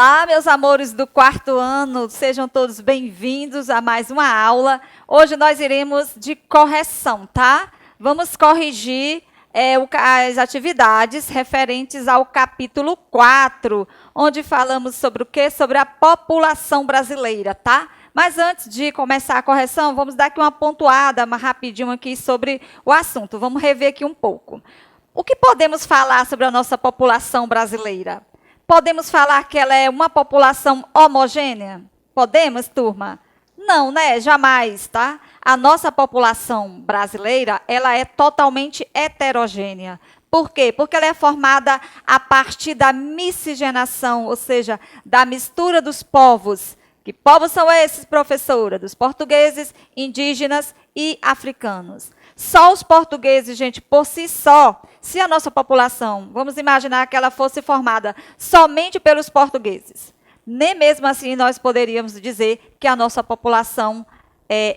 Olá, meus amores do quarto ano, sejam todos bem-vindos a mais uma aula. Hoje nós iremos de correção, tá? Vamos corrigir as atividades referentes ao capítulo 4, onde falamos sobre o quê? Sobre a população brasileira, tá? Mas antes de começar a correção, vamos dar aqui uma pontuada rapidinho aqui sobre o assunto. Vamos rever aqui um pouco. O que podemos falar sobre a nossa população brasileira? Podemos falar que ela é uma população homogênea? Podemos, turma? Não, né? Jamais, tá? A nossa população brasileira, ela é totalmente heterogênea. Por quê? Porque ela é formada a partir da miscigenação, ou seja, da mistura dos povos. Que povos são esses, professora? Dos portugueses, indígenas e africanos. Só os portugueses, gente, por si só, se a nossa população, vamos imaginar que ela fosse formada somente pelos portugueses, nem mesmo assim nós poderíamos dizer que a nossa população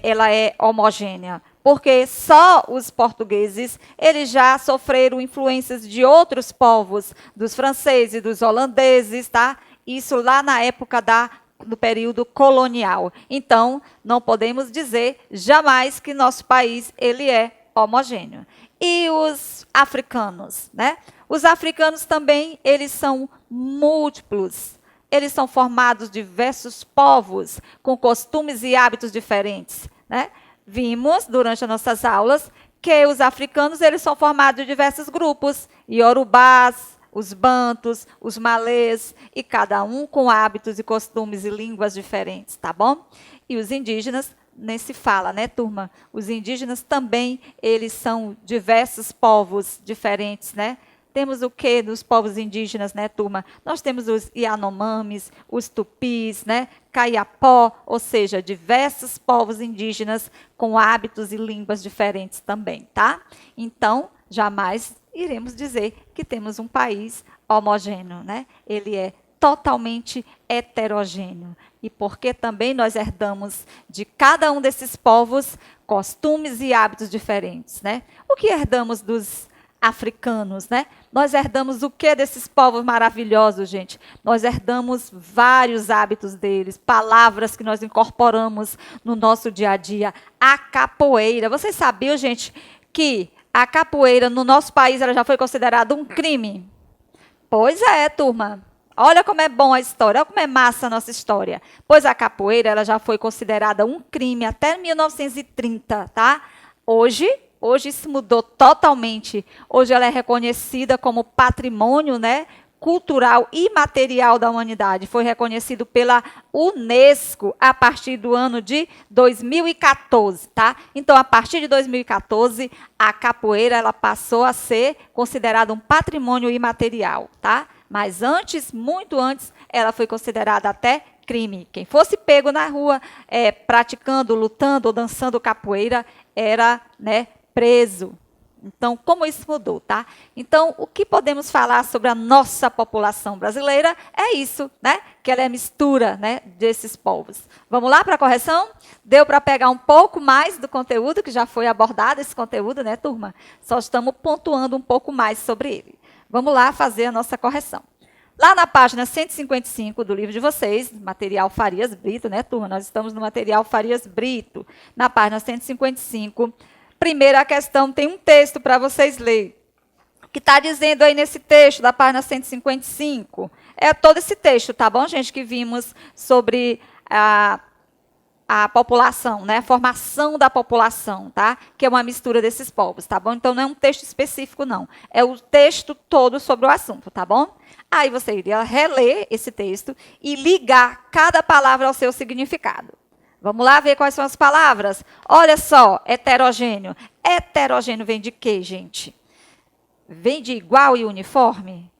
ela é homogênea, porque só os portugueses, eles já sofreram influências de outros povos, dos franceses, dos holandeses, tá? Isso lá na época do período colonial. Então, não podemos dizer jamais que nosso país ele é homogêneo. E os africanos, né? Os africanos também, eles são múltiplos. Eles são formados de diversos povos, com costumes e hábitos diferentes, né? Vimos, durante as nossas aulas, que os africanos, eles são formados de diversos grupos, iorubás, os bantos, os malês, e cada um com hábitos e costumes e línguas diferentes, tá bom? E os indígenas, nem se fala, né, turma? Os indígenas também, eles são diversos povos diferentes, né? Temos o que nos povos indígenas, né, turma? Nós temos os Yanomamis, os Tupis, né? Kayapó, ou seja, diversos povos indígenas com hábitos e línguas diferentes também, tá? Então, jamais iremos dizer que temos um país homogêneo, né? Ele é totalmente heterogêneo. E porque também nós herdamos de cada um desses povos costumes e hábitos diferentes, né? O que herdamos dos africanos, né? Nós herdamos o que desses povos maravilhosos, gente? Nós herdamos vários hábitos deles, palavras que nós incorporamos no nosso dia a dia. A capoeira. Vocês sabiam, gente, que a capoeira no nosso país ela já foi considerada um crime? Pois é, turma. Olha como é bom a história, olha como é massa a nossa história. Pois a capoeira ela já foi considerada um crime até 1930, tá? Hoje isso mudou totalmente. Hoje ela é reconhecida como patrimônio, né, cultural e material da humanidade. Foi reconhecido pela Unesco a partir do ano de 2014, tá? Então, a partir de 2014, a capoeira ela passou a ser considerada um patrimônio imaterial, tá? Mas antes, muito antes, ela foi considerada até crime. Quem fosse pego na rua praticando, lutando ou dançando capoeira era, né, preso. Então, como isso mudou, tá? Então, o que podemos falar sobre a nossa população brasileira é isso, né? Que ela é mistura, né, desses povos. Vamos lá para a correção? Deu para pegar um pouco mais do conteúdo, que já foi abordado esse conteúdo, né, turma? Só estamos pontuando um pouco mais sobre ele. Vamos lá fazer a nossa correção. Lá na página 155 do livro de vocês, material Farias Brito, né, turma? Nós estamos no material Farias Brito. Na página 155, primeira questão, tem um texto para vocês lerem. O que está dizendo aí nesse texto da página 155? É todo esse texto, tá bom, gente? Que vimos sobre a população, né? A formação da população, tá? Que é uma mistura desses povos, tá bom? Então, não é um texto específico, não. É o texto todo sobre o assunto, tá bom? Aí você iria reler esse texto e ligar cada palavra ao seu significado. Vamos lá ver quais são as palavras? Olha só, heterogêneo. Heterogêneo vem de quê, gente? Vem de igual e uniforme?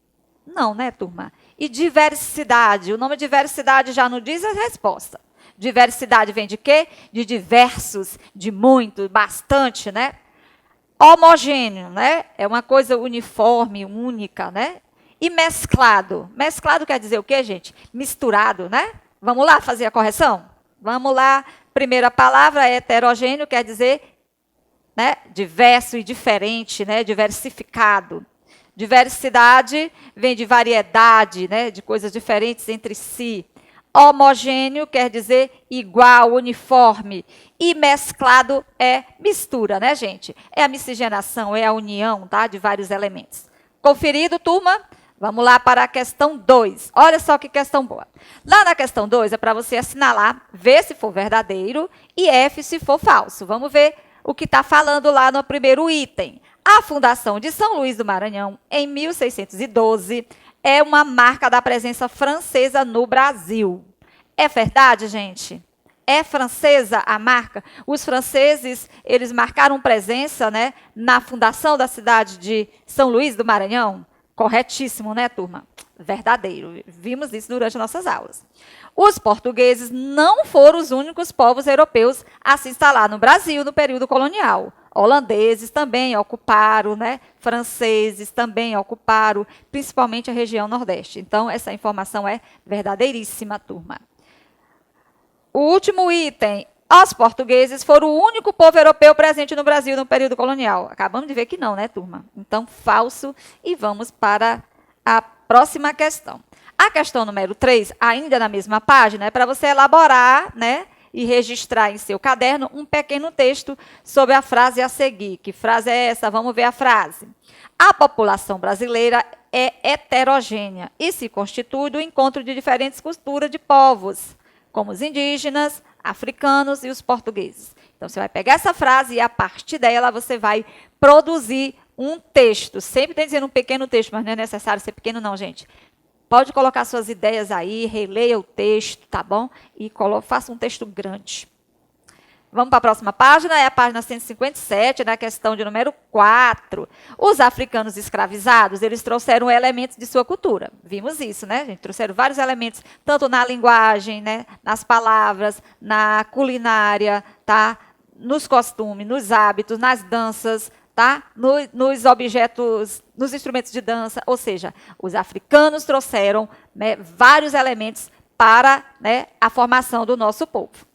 Não, né, turma? E diversidade. O nome diversidade já não diz a resposta. Diversidade vem de quê? De diversos, de muito, bastante, né? Homogêneo, né? É uma coisa uniforme, única, né? E mesclado. Mesclado quer dizer o quê, gente? Misturado, né? Vamos lá fazer a correção? Vamos lá. Primeira palavra, heterogêneo, quer dizer, né, diverso e diferente, né? Diversificado. Diversidade vem de variedade, né, de coisas diferentes entre si. Homogêneo quer dizer igual, uniforme. E mesclado é mistura, né, gente? É a miscigenação, é a união, tá, de vários elementos. Conferido, turma? Vamos lá para a questão 2. Olha só que questão boa. Lá na questão 2 é para você assinalar, V se for verdadeiro e F se for falso. Vamos ver o que está falando lá no primeiro item. A fundação de São Luís do Maranhão, em 1612, é uma marca da presença francesa no Brasil. É verdade, gente? É francesa a marca? Os franceses, eles marcaram presença, né, na fundação da cidade de São Luís do Maranhão? Corretíssimo, né, turma? Verdadeiro. Vimos isso durante nossas aulas. Os portugueses não foram os únicos povos europeus a se instalar no Brasil no período colonial. Holandeses também ocuparam, né? Franceses também ocuparam, principalmente a região Nordeste. Então, essa informação é verdadeiríssima, turma. O último item. Os portugueses foram o único povo europeu presente no Brasil no período colonial. Acabamos de ver que não, né, turma? Então, falso. E vamos para a próxima questão. A questão número 3, ainda na mesma página, é para você elaborar, né, e registrar em seu caderno um pequeno texto sobre a frase a seguir. Que frase é essa? Vamos ver a frase. A população brasileira é heterogênea e se constitui do encontro de diferentes culturas de povos, como os indígenas, africanos e os portugueses. Então, você vai pegar essa frase e, a partir dela, você vai produzir um texto. Sempre tem dizendo um pequeno texto, mas não é necessário ser pequeno, não, gente. Pode colocar suas ideias aí, releia o texto, tá bom? E faça um texto grande. Vamos para a próxima página, é a página 157, na questão de número 4. Os africanos escravizados, eles trouxeram elementos de sua cultura. Vimos isso, né, gente? Trouxeram vários elementos, tanto na linguagem, né, nas palavras, na culinária, tá? Nos costumes, nos hábitos, nas danças, tá? Nos objetos, nos instrumentos de dança. Ou seja, os africanos trouxeram, né, vários elementos para, né, a formação do nosso povo.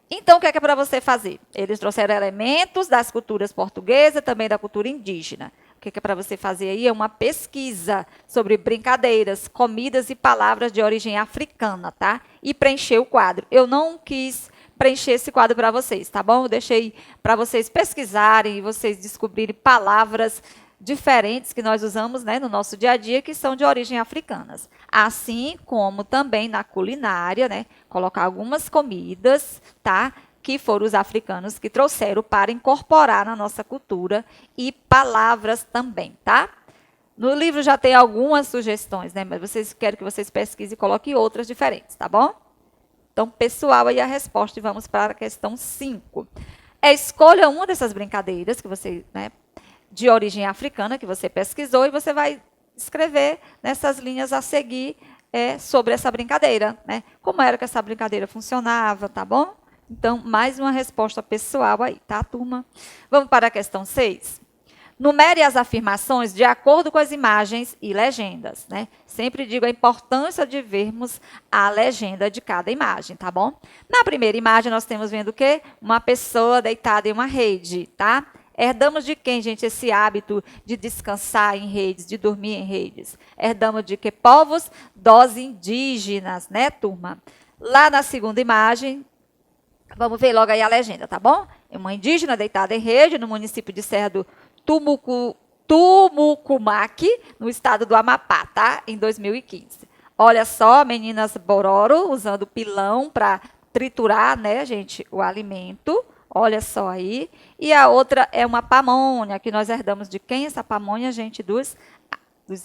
Então, o que é para você fazer? Eles trouxeram elementos das culturas portuguesas, também da cultura indígena. O que é para você fazer aí? É uma pesquisa sobre brincadeiras, comidas e palavras de origem africana, tá? E preencher o quadro. Eu não quis preencher esse quadro para vocês, tá bom? Eu deixei para vocês pesquisarem e vocês descobrirem palavras diferentes que nós usamos, né, no nosso dia a dia, que são de origem africanas. Assim como também na culinária, né, colocar algumas comidas, tá, que foram os africanos que trouxeram para incorporar na nossa cultura, e palavras também, tá? No livro já tem algumas sugestões, né, mas quero que vocês pesquisem e coloquem outras diferentes, tá bom? Então, pessoal, aí a resposta, e vamos para a questão 5. Escolha uma dessas brincadeiras que você, né, de origem africana, que você pesquisou, e você vai escrever nessas linhas a seguir sobre essa brincadeira, né? Como era que essa brincadeira funcionava, tá bom? Então, mais uma resposta pessoal aí, tá, turma? Vamos para a questão 6. Numere as afirmações de acordo com as imagens e legendas, né? Sempre digo a importância de vermos a legenda de cada imagem, tá bom? Na primeira imagem, nós temos vendo o quê? Uma pessoa deitada em uma rede, tá? Herdamos de quem, gente, esse hábito de descansar em redes, de dormir em redes? Herdamos de que? Povos dos indígenas, né, turma? Lá na segunda imagem, vamos ver logo aí a legenda, tá bom? É uma indígena deitada em rede no município de Serra do Tumucumaque, no estado do Amapá, tá? Em 2015. Olha só, meninas bororo usando pilão para triturar, né, gente, o alimento. Olha só aí. E a outra é uma pamonha, que nós herdamos de quem essa pamonha, gente? Dos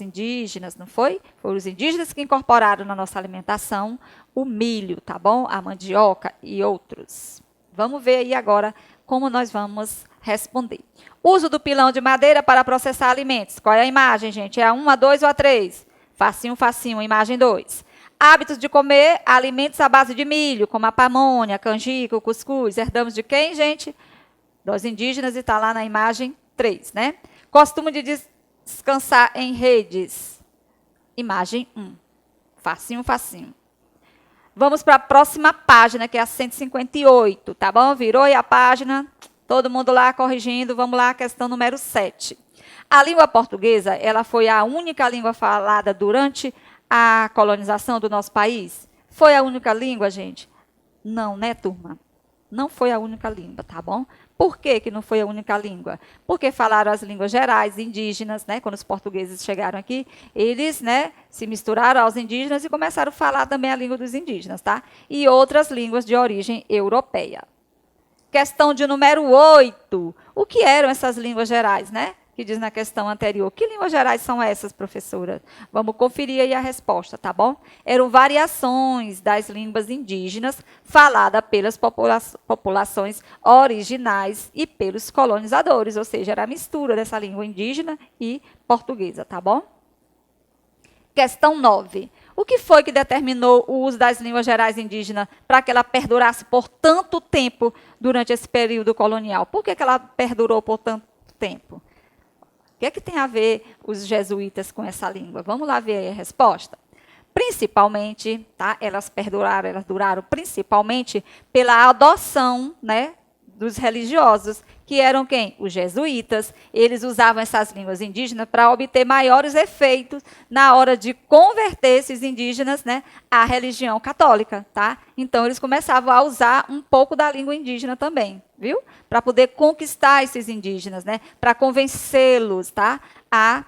indígenas, não foi? Foram os indígenas que incorporaram na nossa alimentação o milho, tá bom? A mandioca e outros. Vamos ver aí agora como nós vamos responder. Uso do pilão de madeira para processar alimentos. Qual é a imagem, gente? É a 1, a 2 ou a 3? Facinho, facinho, imagem 2. Hábitos de comer alimentos à base de milho, como a pamonha, a canjica, o cuscuz. Herdamos de quem, gente? Dos indígenas, e está lá na imagem 3, né? Costume de descansar em redes. Imagem 1. Facinho, facinho. Vamos para a próxima página, que é a 158, tá bom? Virou aí a página, todo mundo lá corrigindo. Vamos lá, questão número 7. A língua portuguesa, ela foi a única língua falada durante a colonização do nosso país? Foi a única língua, gente? Não, né, turma? Não foi a única língua, tá bom? Por que que não foi a única língua? Porque falaram as línguas gerais, indígenas, né? Quando os portugueses chegaram aqui, eles, né, se misturaram aos indígenas e começaram a falar também a língua dos indígenas, tá? E outras línguas de origem europeia. Questão de número 8. O que eram essas línguas gerais, né? Que diz na questão anterior. Que línguas gerais são essas, professora? Vamos conferir aí a resposta, tá bom? Eram variações das línguas indígenas faladas pelas populações originais e pelos colonizadores, ou seja, era a mistura dessa língua indígena e portuguesa, tá bom? Questão 9. O que foi que determinou o uso das línguas gerais indígenas para que ela perdurasse por tanto tempo durante esse período colonial? Por que ela perdurou por tanto tempo? O que é que tem a ver os jesuítas com essa língua? Vamos lá ver aí a resposta. Principalmente, tá? Elas duraram principalmente pela adoção, né, dos religiosos, que eram quem? Os jesuítas. Eles usavam essas línguas indígenas para obter maiores efeitos na hora de converter esses indígenas, né, à religião católica, tá? Então, eles começavam a usar um pouco da língua indígena também, viu? Para poder conquistar esses indígenas, né? Para convencê-los, tá? À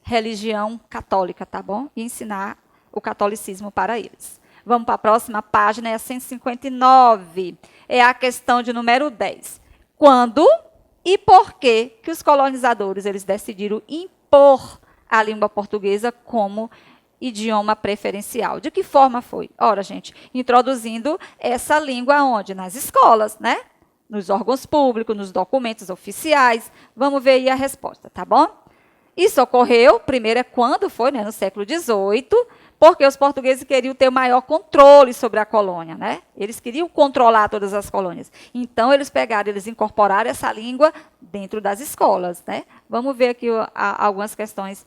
religião católica, tá bom? E ensinar o catolicismo para eles. Vamos para a próxima página, é a 159. É a questão de número 10. Quando e por que que os colonizadores eles decidiram impor a língua portuguesa como idioma preferencial? De que forma foi? Ora, gente, introduzindo essa língua onde? Nas escolas, né? Nos órgãos públicos, nos documentos oficiais. Vamos ver aí a resposta, tá bom? Isso ocorreu, primeiro é quando foi, né, no século XVIII, porque os portugueses queriam ter o maior controle sobre a colônia, né? Eles queriam controlar todas as colônias. Então, eles incorporaram essa língua dentro das escolas, né? Vamos ver aqui algumas questões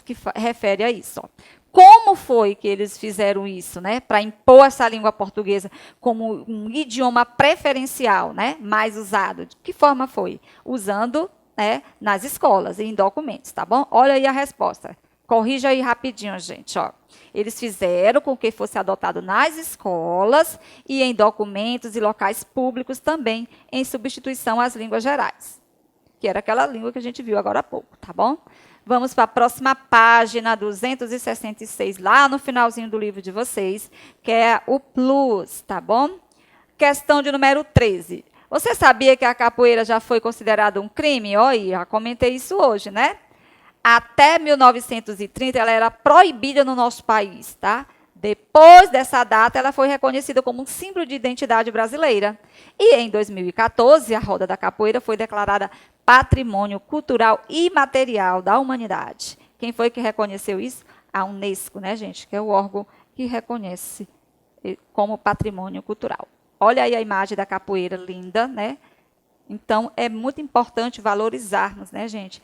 que referem a isso. Ó. Como foi que eles fizeram isso, né? Para impor essa língua portuguesa como um idioma preferencial, né? Mais usado. De que forma foi? Usando, né, nas escolas, em documentos, tá bom? Olha aí a resposta. Corrija aí rapidinho, gente. Ó. Eles fizeram com que fosse adotado nas escolas e em documentos e locais públicos também, em substituição às línguas gerais, que era aquela língua que a gente viu agora há pouco, tá bom? Vamos para a próxima página, 266, lá no finalzinho do livro de vocês, que é o plus, tá bom? Questão de número 13. Você sabia que a capoeira já foi considerada um crime? Olha, já comentei isso hoje, né? Até 1930, ela era proibida no nosso país, tá? Depois dessa data, ela foi reconhecida como um símbolo de identidade brasileira. E em 2014, a roda da capoeira foi declarada Patrimônio Cultural Imaterial da Humanidade. Quem foi que reconheceu isso? A Unesco, né, gente? Que é o órgão que reconhece como patrimônio cultural. Olha aí a imagem da capoeira linda, né? Então, é muito importante valorizarmos, né, gente?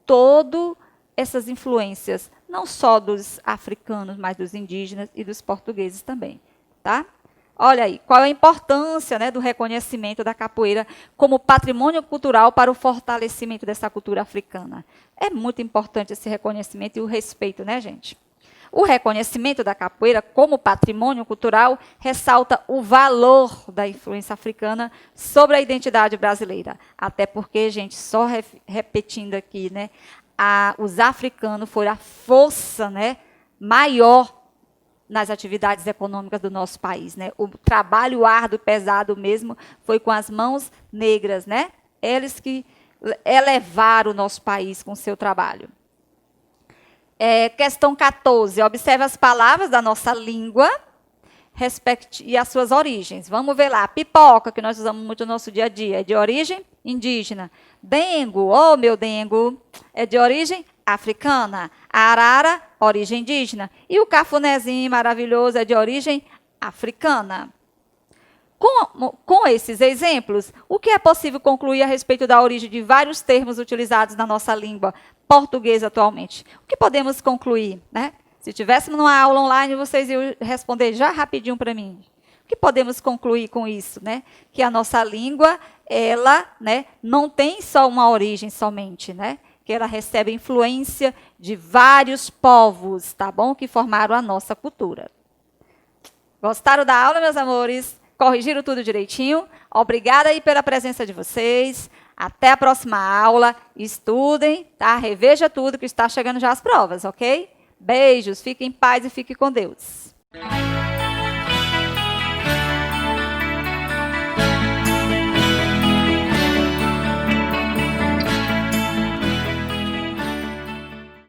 Todas essas influências, não só dos africanos, mas dos indígenas e dos portugueses também, tá? Olha aí, qual é a importância, né, do reconhecimento da capoeira como patrimônio cultural para o fortalecimento dessa cultura africana? É muito importante esse reconhecimento e o respeito, né, gente? O reconhecimento da capoeira como patrimônio cultural ressalta o valor da influência africana sobre a identidade brasileira. Até porque, gente, só repetindo aqui, né, os africanos foram a força, né, maior nas atividades econômicas do nosso país, né? O trabalho árduo, pesado mesmo, foi com as mãos negras, né? Eles que elevaram o nosso país com o seu trabalho. Questão 14. Observe as palavras da nossa língua e as suas origens. Vamos ver lá. Pipoca, que nós usamos muito no nosso dia a dia, é de origem indígena. Dengo, oh meu dengo, é de origem africana. A arara, origem indígena. E o cafunézinho maravilhoso é de origem africana. Com esses exemplos, o que é possível concluir a respeito da origem de vários termos utilizados na nossa língua portuguesa atualmente? O que podemos concluir, né? Se tivéssemos uma aula online, vocês iam responder já rapidinho para mim. O que podemos concluir com isso, né? Que a nossa língua, ela, né, não tem só uma origem somente, né? porque ela recebe influência de vários povos, tá bom? Que formaram a nossa cultura. Gostaram da aula, meus amores? Corrigiram tudo direitinho? Obrigada aí pela presença de vocês. Até a próxima aula. Estudem, tá? Reveja tudo que está chegando já as provas, ok? Beijos, fiquem em paz e fiquem com Deus.